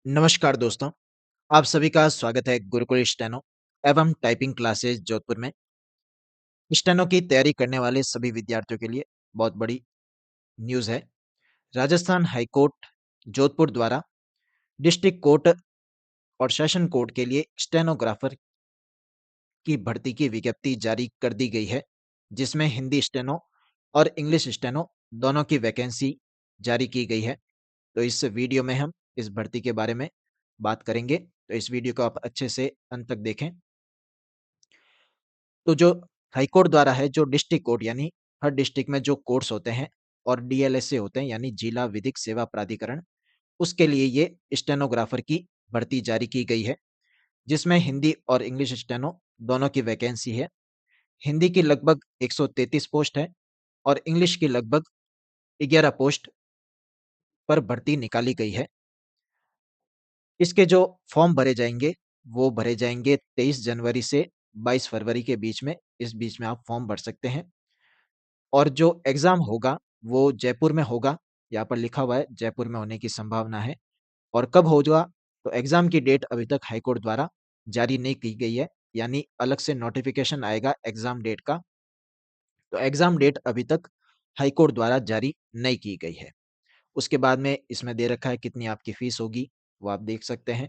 नमस्कार दोस्तों, आप सभी का स्वागत है गुरुकुल स्टेनो एवं टाइपिंग क्लासेस जोधपुर में। स्टेनो की तैयारी करने वाले सभी विद्यार्थियों के लिए बहुत बड़ी न्यूज़ है। राजस्थान हाई कोर्ट जोधपुर द्वारा डिस्ट्रिक्ट कोर्ट और सेशन कोर्ट के लिए स्टेनोग्राफर की भर्ती की विज्ञप्ति जारी कर दी गई है, जिसमें हिंदी स्टेनो और इंग्लिश स्टेनो दोनों की वैकेंसी जारी की गई है। तो इस वीडियो में हम इस भर्ती के बारे में बात करेंगे, तो इस वीडियो को आप अच्छे से अंत तक देखें। तो जो हाईकोर्ट द्वारा है, जो डिस्ट्रिक्ट कोर्ट यानी हर डिस्ट्रिक्ट में जो कोर्ट्स होते हैं और डीएलएसए होते हैं यानी जिला विधिक सेवा प्राधिकरण, उसके लिए ये स्टेनोग्राफर की भर्ती जारी की गई है, जिसमें हिंदी और इंग्लिश स्टेनो दोनों की वैकेंसी है। हिंदी की लगभग 133 पोस्ट है और इंग्लिश की लगभग 11 पोस्ट पर भर्ती निकाली गई है। इसके जो फॉर्म भरे जाएंगे, वो भरे जाएंगे 23 जनवरी से 22 फरवरी के बीच में। इस बीच में आप फॉर्म भर सकते हैं। और जो एग्ज़ाम होगा वो जयपुर में होगा, यहाँ पर लिखा हुआ है जयपुर में होने की संभावना है। और कब होगा, तो एग्ज़ाम की डेट अभी तक हाई कोर्ट द्वारा जारी नहीं की गई है, यानी अलग से नोटिफ़िकेशन आएगा एग्ज़ाम डेट का। तो एग्ज़ाम डेट अभी तक हाई कोर्ट द्वारा जारी नहीं की गई है। उसके बाद में इसमें दे रखा है कितनी आपकी फ़ीस होगी, वो आप देख सकते हैं।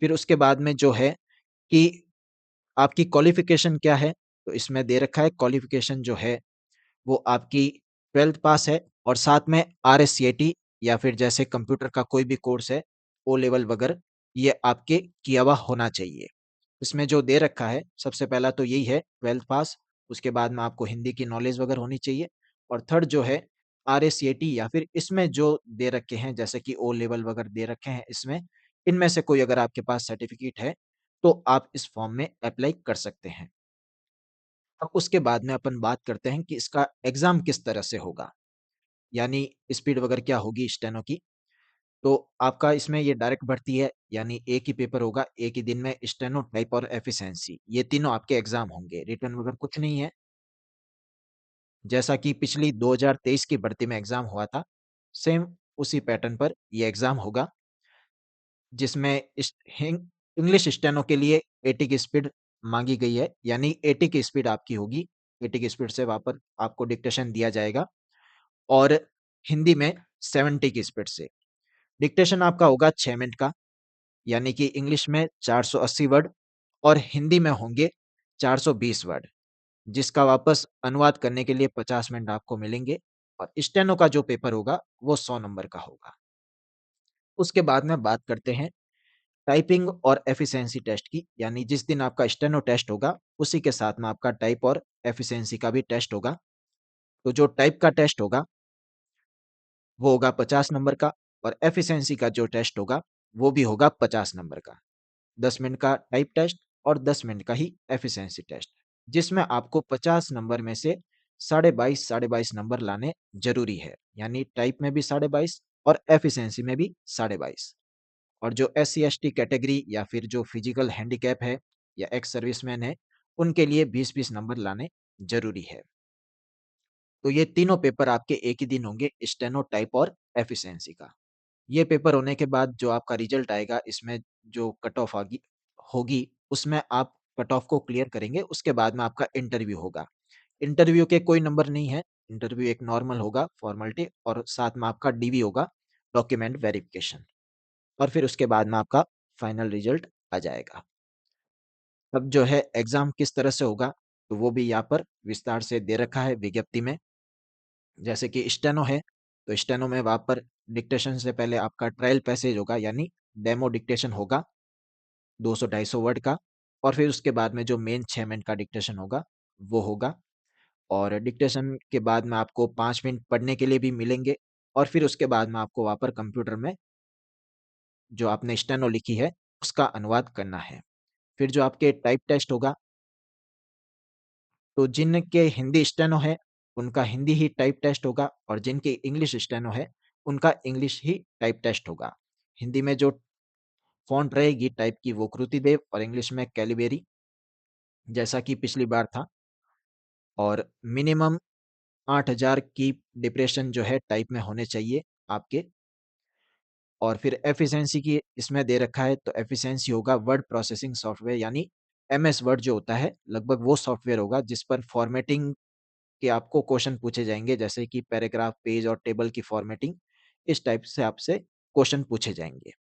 फिर उसके बाद में जो है कि आपकी क्वालिफ़िकेशन क्या है, तो इसमें दे रखा है क्वालिफ़िकेशन जो है वो आपकी 12th पास है और साथ में आरएससीआईटी या फिर जैसे कंप्यूटर का कोई भी कोर्स है, ओ लेवल वगैरह, ये आपके किया हुआ होना चाहिए। इसमें जो दे रखा है, सबसे पहला तो यही है 12th पास, उसके बाद में आपको हिंदी की नॉलेज वगैरह होनी चाहिए और थर्ड जो है आरएससीआईटी या फिर इसमें जो दे रखे हैं जैसे कि ओ लेवल वगैरह दे रखे हैं इसमें, इनमें से कोई अगर आपके पास सर्टिफिकेट है, तो आप इस फॉर्म में अप्लाई कर सकते हैं। अब उसके बाद में अपन बात करते हैं कि इसका एग्ज़ाम किस तरह से होगा, यानी स्पीड वगैरह क्या होगी स्टेनो की। तो आपका इसमें ये डायरेक्ट भर्ती है, यानी एक ही पेपर होगा, एक ही दिन में स्टेनो, टाइप और एफिशिएंसी, ये तीनों आपके एग्ज़ाम होंगे, रिटन वगैरह कुछ नहीं है। जैसा कि पिछली 2023 की भर्ती में एग्ज़ाम हुआ था, सेम उसी पैटर्न पर ये एग्ज़ाम होगा, जिसमें इंग्लिश स्टेनो के लिए 80 की स्पीड माँगी गई है, यानी 80 की स्पीड आपकी होगी, 80 की स्पीड से वहाँ पर आपको डिक्टेशन दिया जाएगा और हिंदी में 70 की स्पीड से। डिक्टेशन आपका होगा 6 मिनट का, यानी कि इंग्लिश में 480 वर्ड और हिंदी में होंगे 420 वर्ड, जिसका वापस अनुवाद करने के लिए 50 मिनट आपको मिलेंगे और स्टेनो का जो पेपर होगा, वो 100 नंबर का होगा। उसके बाद में बात करते हैं टाइपिंग और एफिशिएंसी टेस्ट की, यानी जिस दिन आपका स्टेनो टेस्ट होगा, उसी के साथ में आपका टाइप और एफिशिएंसी का भी टेस्ट होगा। तो जो टाइप का टेस्ट होगा, वो होगा 50 नंबर का और एफिशिएंसी का जो टेस्ट होगा, वो भी होगा 50 नंबर का। 10 मिनट का टाइप टेस्ट और 10 मिनट का ही एफिशिएंसी टेस्ट, जिसमें आपको 50 नंबर में से साढ़े 22 नंबर लाने ज़रूरी है, यानी टाइप में भी साढ़े 22 और एफिशिएंसी में भी साढ़े 22। और जो एससी/एसटी कैटेगरी या फिर जो फिजिकल हैंडीकैप है या एक्स सर्विसमैन है, उनके लिए 20-20 नंबर लाने ज़रूरी है। तो ये तीनों पेपर आपके एक ही दिन होंगे, स्टेनो, टाइप और एफिशिएंसी का। ये पेपर होने के बाद जो आपका रिजल्ट आएगा, इसमें जो कट ऑफ आगी होगी, उसमें आप कट ऑफ को क्लियर करेंगे, उसके बाद में आपका इंटरव्यू होगा। इंटरव्यू के कोई नंबर नहीं है, इंटरव्यू एक नॉर्मल होगा, फॉर्मेलिटी, और साथ में आपका डीवी होगा, डॉक्यूमेंट वेरिफिकेशन, और फिर उसके बाद में आपका फाइनल रिजल्ट आ जाएगा। अब जो है एग्ज़ाम किस तरह से होगा, तो वो भी यहाँ पर विस्तार से दे रखा है विज्ञप्ति में। जैसे कि स्टेनो है, तो स्टेनो में वहाँ पर डिक्टेशन से पहले आपका ट्रायल पैसेज होगा, यानी डेमो डिक्टेशन होगा 200-250 वर्ड का, और फिर उसके बाद में जो मेन 6 मिनट का डिक्टेशन होगा, वो होगा। और डिक्टेशन के बाद में आपको 5 मिनट पढ़ने के लिए भी मिलेंगे और फिर उसके बाद में आपको वहाँ पर कंप्यूटर में जो आपने स्टेनो लिखी है, उसका अनुवाद करना है। फिर जो आपके टाइप टेस्ट होगा, तो जिनके हिंदी स्टेनो है, उनका हिंदी ही टाइप टेस्ट होगा और जिनकी इंग्लिश स्टेनो है, उनका इंग्लिश ही टाइप टेस्ट होगा। हिंदी में जो फ़ॉन्ट रहेगी टाइप की, वो कृतिदेव, और इंग्लिश में कैलिबरी, जैसा कि पिछली बार था। और मिनिमम 8000 की डिप्रेशन जो है टाइप में होने चाहिए आपके। और फिर एफिशिएंसी की इसमें दे रखा है, तो एफिशिएंसी होगा वर्ड प्रोसेसिंग सॉफ्टवेयर यानी एमएस वर्ड जो होता है, लगभग वो सॉफ्टवेयर होगा जिस पर फॉर्मेटिंग के आपको क्वेश्चन पूछे जाएँगे, जैसे कि पैराग्राफ, पेज और टेबल की फॉर्मेटिंग, इस टाइप से आपसे क्वेश्चन पूछे जाएँगे।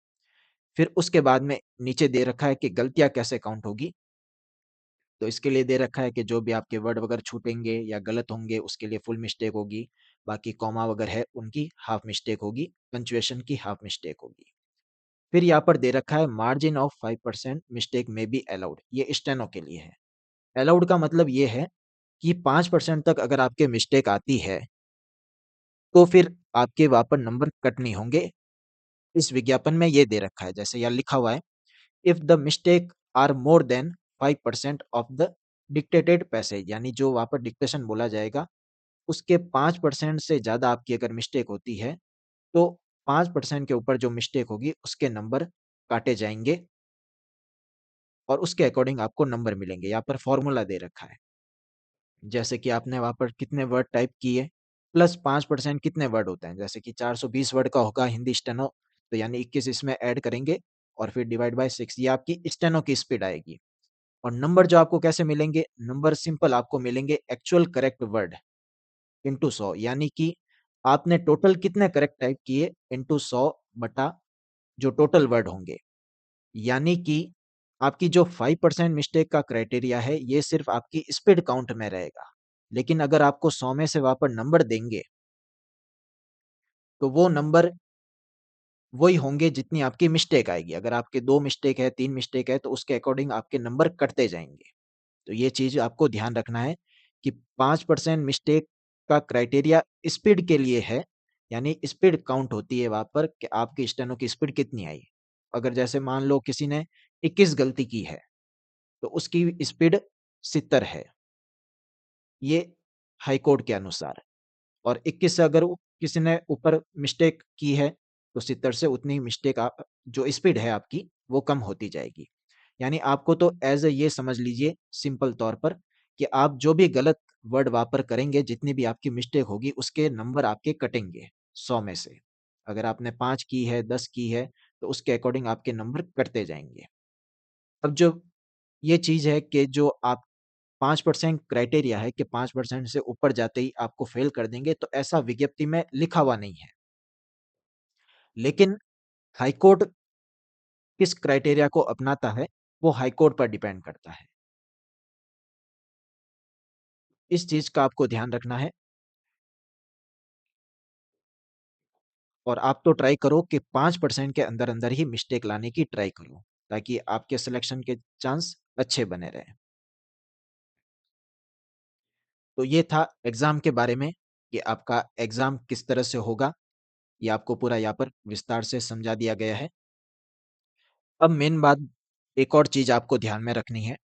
फिर उसके बाद में नीचे दे रखा है कि गलतियाँ कैसे काउंट होगी, तो इसके लिए दे रखा है कि जो भी आपके वर्ड वगैरह छूटेंगे या गलत होंगे, उसके लिए फुल मिस्टेक होगी, बाकी कॉमा वगैरह है, उनकी हाफ मिस्टेक होगी, पंक्चुएशन की हाफ मिस्टेक होगी। फिर यहाँ पर दे रखा है मार्जिन ऑफ 5% मिस्टेक में बी अलाउड, ये स्टेनो के लिए है। अलाउड का मतलब ये है कि 5% तक अगर आपके मिस्टेक आती है, तो फिर आपके वहाँ पर नंबर कट नहीं होंगे। इस विज्ञापन में ये दे रखा है, जैसे यहाँ लिखा हुआ है, if the mistake are more than 5% of the dictated passage, यानी जो वहाँ पर डिक्टेशन बोला जाएगा, उसके 5% से ज़्यादा आपकी अगर मिस्टेक होती है, तो 5% के ऊपर जो मिस्टेक होगी, उसके नंबर काटे जाएँगे और उसके अकॉर्डिंग आपको नंबर मिलेंगे। यहाँ पर फॉर्मूला दे रखा है। जैसे कि आपने वहाँ पर कितने वर्ड टाइप किए, प्लस 5% कितने वर्ड होते हैं, जैसे कि 420 वर्ड का होगा हिंदी स्टेनो, तो यानी 21 इसमें ऐड करेंगे और फिर डिवाइड बाय 6, ये आपकी स्टेनो की स्पीड आएगी। और नंबर जो आपको कैसे मिलेंगे, नंबर सिंपल आपको मिलेंगे एक्चुअल करेक्ट वर्ड इंटू 100, यानी कि आपने टोटल कितने करेक्ट टाइप किए इंटू 100 बटा जो टोटल वर्ड होंगे। यानी कि आपकी जो 5% मिस्टेक का क्राइटेरिया है, ये सिर्फ आपकी स्पीड काउंट में रहेगा। लेकिन अगर आपको 100 में से वहाँ पर नंबर देंगे, तो वो नंबर वही होंगे जितनी आपकी मिस्टेक आएगी। अगर आपके 2 मिस्टेक है, 3 मिस्टेक है, तो उसके अकॉर्डिंग आपके नंबर कटते जाएँगे। तो ये चीज़ आपको ध्यान रखना है कि 5% मिस्टेक का क्राइटेरिया स्पीड के लिए है, यानी स्पीड काउंट होती है वहाँ पर कि आपकी स्टेनो की स्पीड कितनी आई। अगर जैसे मान लो किसी ने 21 गलती की है, तो उसकी स्पीड 70 है, ये हाई कोर्ट के अनुसार। और 21 से अगर किसी ने ऊपर मिस्टेक की है, तो 70 से उतनी मिस्टेक आप जो स्पीड है आपकी, वो कम होती जाएगी। यानी आपको तो एज़ अ ये समझ लीजिए सिंपल तौर पर कि आप जो भी गलत वर्ड वहाँ पर करेंगे, जितनी भी आपकी मिस्टेक होगी, उसके नंबर आपके कटेंगे 100 में से। अगर आपने 5 की है, 10 की है, तो उसके अकॉर्डिंग आपके नंबर कटते जाएँगे। अब जो ये चीज़ है कि जो आप 5% क्राइटेरिया है कि 5% से ऊपर जाते ही आपको फेल कर देंगे, तो ऐसा विज्ञप्ति में लिखा हुआ नहीं है। लेकिन हाई कोर्ट किस क्राइटेरिया को अपनाता है, वो हाई कोर्ट पर डिपेंड करता है। इस चीज़ का आपको ध्यान रखना है और आप तो ट्राई करो कि 5% के अंदर-अंदर ही मिस्टेक लाने की ट्राई करो, ताकि आपके सिलेक्शन के चांस अच्छे बने रहें। तो ये था एग्ज़ाम के बारे में कि आपका एग्ज़ाम किस तरह से होगा, ये आपको पूरा यहाँ पर विस्तार से समझा दिया गया है। अब मेन बात एक और चीज़ आपको ध्यान में रखनी है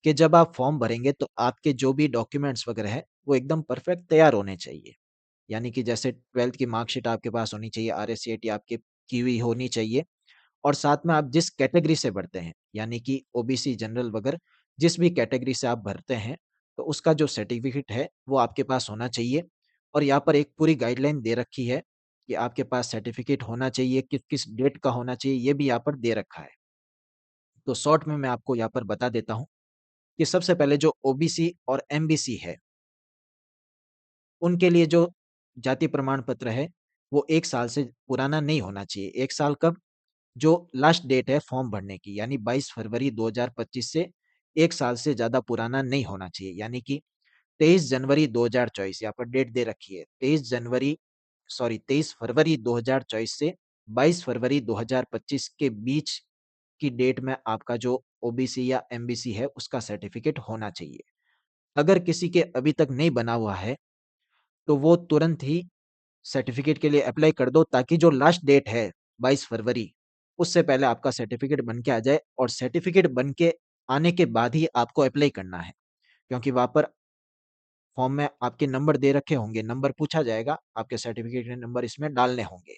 कि जब आप फॉर्म भरेंगे तो आपके जो भी डॉक्यूमेंट्स वगैरह है, वो एकदम परफेक्ट तैयार होने चाहिए। यानी कि जैसे 12th की मार्कशीट आपके पास होनी चाहिए, आरएससीआईटी आपकी की हुई होनी चाहिए और साथ में आप जिस कैटेगरी से भरते हैं, यानी कि ओबीसी, जनरल वगैरह जिस भी कैटेगरी से आप भरते हैं, तो उसका जो सर्टिफिकेट है, वो आपके पास होना चाहिए। और यहाँ पर एक पूरी गाइडलाइन दे रखी है कि आपके पास सर्टिफिकेट होना चाहिए, किस-किस डेट का होना चाहिए, ये भी यहाँ पर दे रखा है। तो शॉर्ट में मैं आपको यहाँ पर बता देता हूँ कि सबसे पहले जो ओबीसी और एमबीसी है, उनके लिए जो जाति प्रमाण पत्र है, वो 1 साल से पुराना नहीं होना चाहिए। 1 साल कब? जो लास्ट डेट है फॉर्म भरने की, यानी 22 फरवरी 2025 से 1 साल से ज़्यादा पुराना नहीं होना चाहिए। यानी कि 23 जनवरी 2024, यहाँ पर डेट दे रखी है। 23 फरवरी 2024 से 22 फरवरी 2025 के बीच की डेट में आपका जो ओबीसी या एमबीसी है, उसका सर्टिफिकेट होना चाहिए। अगर किसी के अभी तक नहीं बना हुआ है, तो वो तुरंत ही सर्टिफिकेट के लिए अप्लाई कर दो, ताकि जो लास्ट डेट है 22 फरवरी, उससे पहले आपका सर्टिफिकेट बन के आ जाए और सर्टिफिकेट बन के आने के बाद ही आपको अप्लाई करना है। क्योंकि वहाँ पर फॉर्म में आपके नंबर दे रखे होंगे, नंबर पूछा जाएगा, आपके सर्टिफिकेट के नंबर इसमें डालने होंगे।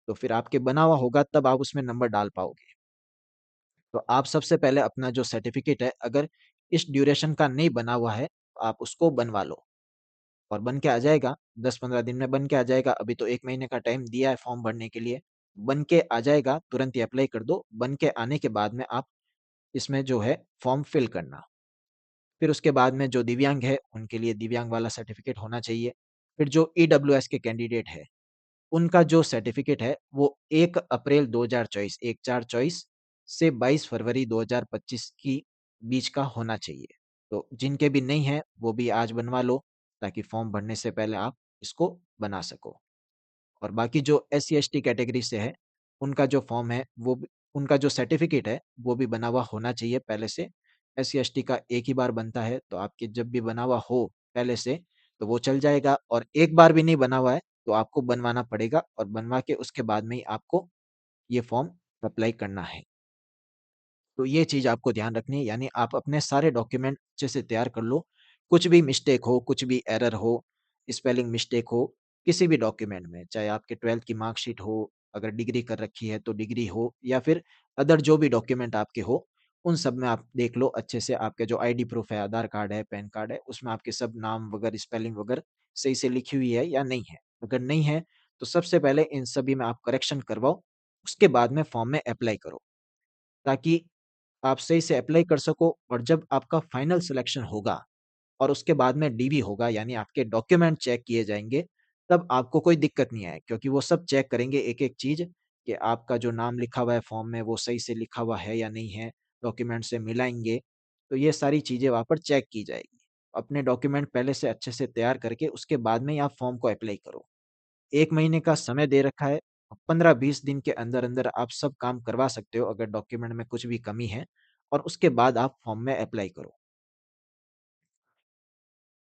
तो फिर आपके बना हुआ होगा तब आप उसमें नंबर डाल पाओगे। तो आप सबसे पहले अपना जो सर्टिफिकेट है, अगर इस ड्यूरेशन का नहीं बना हुआ है, आप उसको बनवा लो और बन के आ जाएगा, 10-15 दिन में बन के आ जाएगा। अभी तो 1 महीने का टाइम दिया है फॉर्म भरने के लिए। बन के आ जाएगा, तुरंत ही अप्लाई कर दो। बन के आने के बाद में आप इसमें जो है फॉर्म फिल करना। फिर उसके बाद में जो दिव्यांग है, उनके लिए दिव्यांग वाला सर्टिफ़िकेट होना चाहिए। फिर जो ईडब्ल्यूएस के कैंडिडेट है, उनका जो सर्टिफ़िकेट है वो 1 अप्रैल 2024 1/4/24 से 22 फरवरी 2025 की बीच का होना चाहिए। तो जिनके भी नहीं है, वो भी आज बनवा लो, ताकि फॉर्म भरने से पहले आप इसको बना सको। और बाकी जो एससी-एसटी कैटेगरी से है, उनका जो फॉर्म है वो भी, उनका जो सर्टिफ़िकेट है वो भी बना हुआ होना चाहिए पहले से। एससी-एसटी का एक ही बार बनता है, तो आपके जब भी बना हुआ हो पहले से, तो वो चल जाएगा, और एक बार भी नहीं बना हुआ है, तो आपको बनवाना पड़ेगा, और बनवा के उसके बाद में ही आपको ये फॉर्म अप्लाई करना है। तो ये चीज़ आपको ध्यान रखनी है, यानी आप अपने सारे डॉक्यूमेंट अच्छे से तैयार कर लो। कुछ भी मिस्टेक हो, कुछ भी एरर हो, स्पेलिंग मिस्टेक हो, किसी भी डॉक्यूमेंट में, चाहे आपके 12th की मार्कशीट हो, अगर डिग्री कर रखी है तो डिग्री हो, या फिर अदर जो भी डॉक्यूमेंट आपके हो, उन सब में आप देख लो अच्छे से। आपके जो आईडी प्रूफ है, आधार कार्ड है, पैन कार्ड है, उसमें आपके सब नाम वगैरह, स्पेलिंग वगैरह सही से लिखी हुई है या नहीं है। अगर नहीं है, तो सबसे पहले इन सभी में आप करेक्शन करवाओ, उसके बाद में फॉर्म में अप्लाई करो, ताकि आप सही से अप्लाई कर सको, और जब आपका फाइनल सिलेक्शन होगा और उसके बाद में डीवी होगा, यानी आपके डॉक्यूमेंट चेक किए जाएँगे, तब आपको कोई दिक्कत नहीं आए, क्योंकि वो सब चेक करेंगे एक-एक चीज़, कि आपका जो नाम लिखा हुआ है फॉर्म में वो सही से लिखा हुआ है या नहीं है, डॉक्यूमेंट से मिलाएँगे, तो ये सारी चीज़ें वहाँ पर चेक की जाएगी। अपने डॉक्यूमेंट पहले से अच्छे से तैयार करके उसके बाद में ही आप फॉर्म को अप्लाई करो। 1 महीने का समय दे रखा है, 15-20 दिन के अंदर-अंदर आप सब काम करवा सकते हो, अगर डॉक्यूमेंट में कुछ भी कमी है, और उसके बाद आप फॉर्म में अप्लाई करो।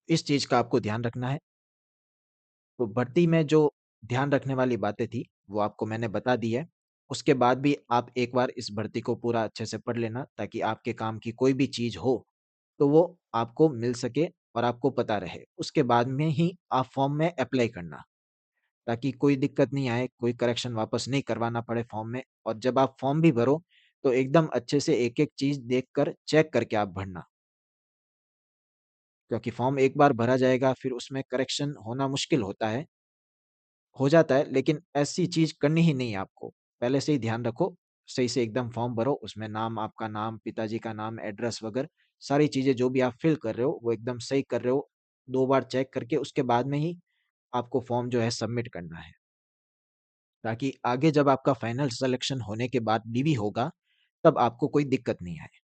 इस चीज़ का आपको ध्यान रखना है। तो भर्ती में जो ध्यान रखने वाली बातें थी, वो आपको मैंने बता दी है। उसके बाद भी आप एक बार इस भर्ती को पूरा अच्छे से पढ़ लेना, ताकि आपके काम की कोई भी चीज़ हो, तो वो आपको मिल सके और आपको पता रहे। उसके बाद में ही आप फॉर्म में अप्लाई करना, ताकि कोई दिक्कत नहीं आए, कोई करेक्शन वापस नहीं करवाना पड़े फॉर्म में, और जब आप फॉर्म भी भरो, तो एकदम अच्छे से एक-एक चीज़ देखकर, चेक करके आप भरना। क्योंकि फॉर्म एक बार भरा जाएगा, फिर उसमें करेक्शन होना मुश्किल होता है, हो जाता है, लेकिन ऐसी चीज़ करनी ही नहीं है आपको। पहले से ही ध्यान रखो, सही से एकदम फॉर्म भरो, उसमें नाम, आपका नाम, पिताजी का नाम, एड्रेस वगैरह सारी चीज़ें जो भी आप फिल कर रहे हो, वो एकदम सही कर रहे हो। 2 बार चेक करके उसके बाद में ही आपको फॉर्म जो है सबमिट करना है, ताकि आगे जब आपका फाइनल सिलेक्शन होने के बाद डीवी होगा, तब आपको कोई दिक्कत नहीं आए।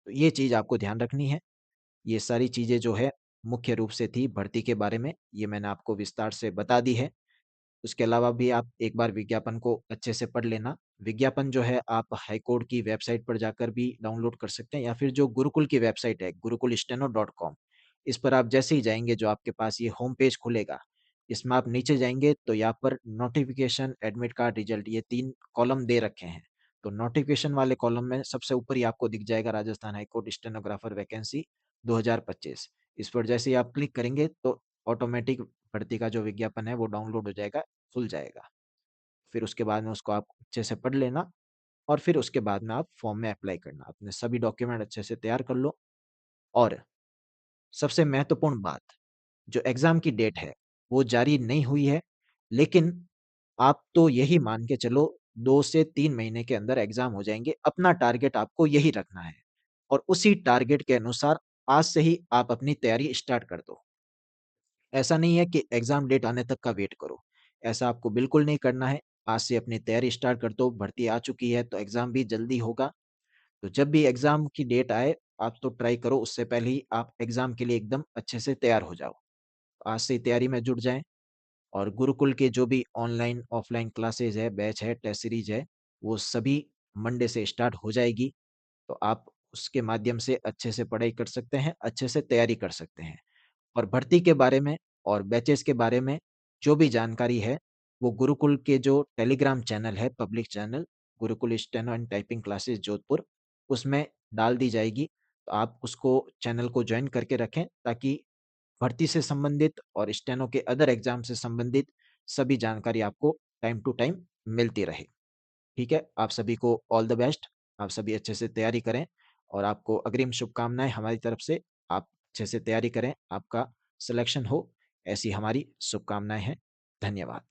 तो ये चीज़ आपको ध्यान रखनी है। ये सारी चीज़ें जो है मुख्य रूप से थी भर्ती के बारे में, ये मैंने आपको विस्तार से बता दी है। उसके अलावा भी आप एक बार विज्ञापन को अच्छे से पढ़ लेना। विज्ञापन जो है आप हाई कोर्ट की वेबसाइट पर जाकर भी डाउनलोड कर सकते हैं, या फिर जो गुरुकुल की वेबसाइट है gurukulsteno.com, इस पर आप जैसे ही जाएँगे, जो आपके पास ये होम पेज खुलेगा, इसमें आप नीचे जाएँगे तो यहाँ पर नोटिफ़िकेशन, एडमिट कार्ड, रिज़ल्ट, ये 3 कॉलम दे रखे हैं। तो नोटिफ़िकेशन वाले कॉलम में सबसे ऊपर ही आपको दिख जाएगा Rajasthan high court stenographer vacancy 2025। इस पर जैसे ही आप क्लिक करेंगे, तो ऑटोमेटिक भर्ती का जो विज्ञापन है वो डाउनलोड हो जाएगा, खुल जाएगा। फिर उसके बाद में उसको आप अच्छे से पढ़ लेना, और फिर उसके बाद में आप फॉर्म में अप्लाई करना। अपने सभी डॉक्यूमेंट अच्छे से तैयार कर लो, और सबसे महत्वपूर्ण बात, जो एग्ज़ाम की डेट है, वो जारी नहीं हुई है, लेकिन आप तो यही मान के चलो 2 से 3 महीने के अंदर एग्ज़ाम हो जाएँगे। अपना टारगेट आपको यही रखना है, और उसी टारगेट के अनुसार आज से ही आप अपनी तैयारी स्टार्ट कर दो। ऐसा नहीं है कि एग्ज़ाम डेट आने तक का वेट करो, ऐसा आपको बिल्कुल नहीं करना है। आज से अपनी तैयारी स्टार्ट कर दो, भर्ती आ चुकी है तो एग्ज़ाम भी जल्दी होगा। तो जब भी एग्ज़ाम की डेट आए, आप तो ट्राई करो उससे पहले ही आप एग्ज़ाम के लिए एकदम अच्छे से तैयार हो जाओ। आज से ही तैयारी में जुट जाएँ, और गुरुकुल के जो भी ऑनलाइन, ऑफ़लाइन क्लासेज़ है, बैच है, टेस्ट सीरीज़ है, वो सभी मंडे से स्टार्ट हो जाएगी। तो आप उसके माध्यम से अच्छे से पढ़ाई कर सकते हैं, अच्छे से तैयारी कर सकते हैं। और भर्ती के बारे में और बैचेज़ के बारे में जो भी जानकारी है, वो गुरुकुल के जो टेलीग्राम चैनल है, public channel, Gurukul steno and typing classes Jodhpur, उसमें डाल दी जाएगी। तो आप उसको, चैनल को जॉइन करके रखें, ताकि भर्ती से संबंधित और स्टेनो के अदर एग्ज़ाम से संबंधित सभी जानकारी आपको टाइम टू टाइम मिलती रहे। ठीक है? आप सभी को ऑल द बेस्ट। आप सभी अच्छे से तैयारी करें, और आपको अग्रिम शुभकामनाएँ हमारी तरफ से। आप अच्छे से तैयारी करें, आपका सिलेक्शन हो, ऐसी हमारी शुभकामनाएँ हैं। धन्यवाद।